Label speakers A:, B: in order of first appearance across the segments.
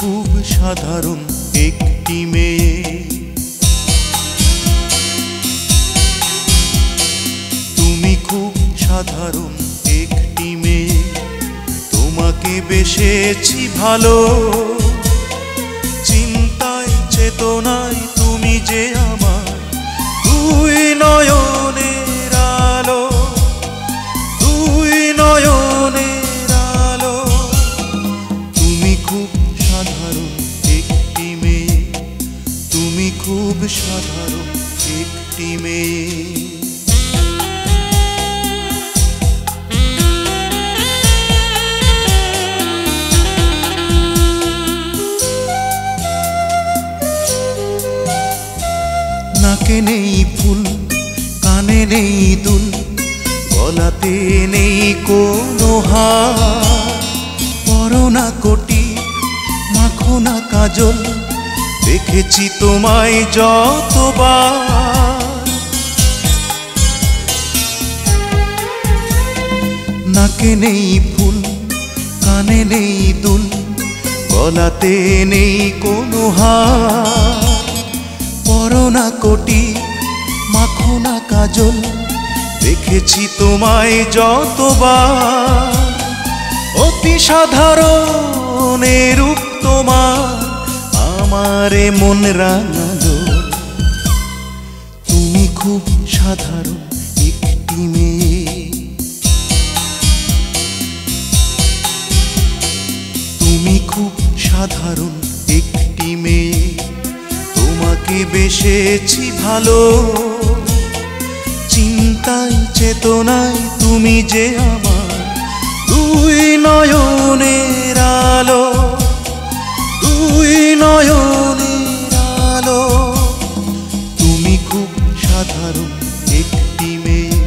A: খুব সাধারণ একটি মেয়ে, তুমি খুব সাধারণ একটি মেয়ে। তোমাকে বেসেছি ভালো, চিন্তায় চেতনায় তুমি যে আমার দুই নয়নের আলো, দুই নয়নের আলো। তুমি খুব সাধারণ একটি মেয়ে, তুমি খুব সাধারণ একটি মেয়ে। নাকে নেই ফুল, কানে নেই দুল, গলাতে নেই কোনো হার। পরো না কোটি, মাখো না কাজল, দেখেছি তোমায় যতবার। নাকে নেই ফুল, কানে নেই দুল, গলাতে নেই কোনো হার। পরো না কোটি, মাখো না কাজল, দেখেছি তোমায় যতবার। অতি সাধারণ রূপ তোমার আমারে মন রাঙালো। তুমি খুব সাধারণ একটি মেয়ে, তুমি খুব সাধারণ একটি মেয়ে। তোমাকে বেসেছি ভালো, চিন্তায় চেতনায় তুমি যে আমার দুই নয়নের আলো, দুই নয়নের আলো। তুমি খুব সাধারণ একটি মেয়ে,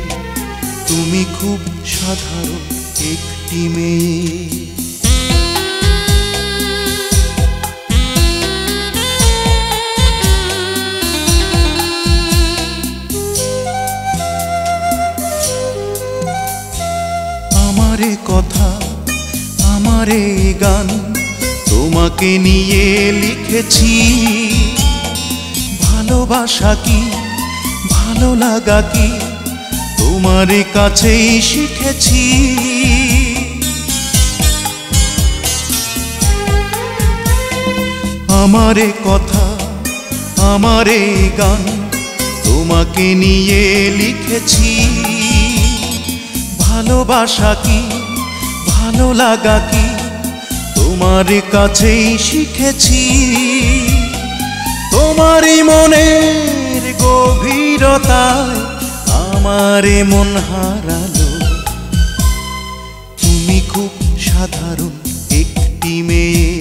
A: তুমি খুব সাধারণ একটি মেয়ে। আমারে কথা, আমারে গান, তোমাকে নিয়ে লিখেছি। ভালোবাসা কি, ভালো লাগা কি, তোমার কাছেই শিখেছি। আমারে কথা, আমারে গান, তোমাকে নিয়ে লিখেছি। ভালোবাসা কি, ভালো লাগা কি, তোমার কাছেই শিখেছি। তোমারই মনের গভীরতায় আমারে মন হারালো। তুমি খুব সাধারণ একটি মেয়ে,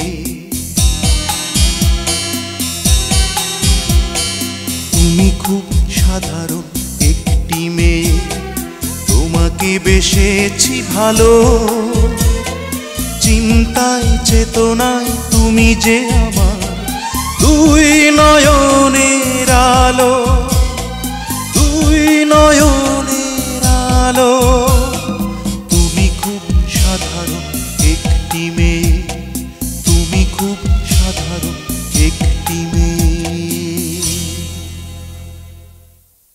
A: তুমি খুব সাধারণ একটি মেয়ে। তোমাকে বেসেছি ভালো, চিন্তায় চেতনায় তুমি যে আমার দুই নয়নের আলো, দুই নয়নের আলো। তুমি খুব সাধারণ একটি মেয়ে, তুমি খুব সাধারণ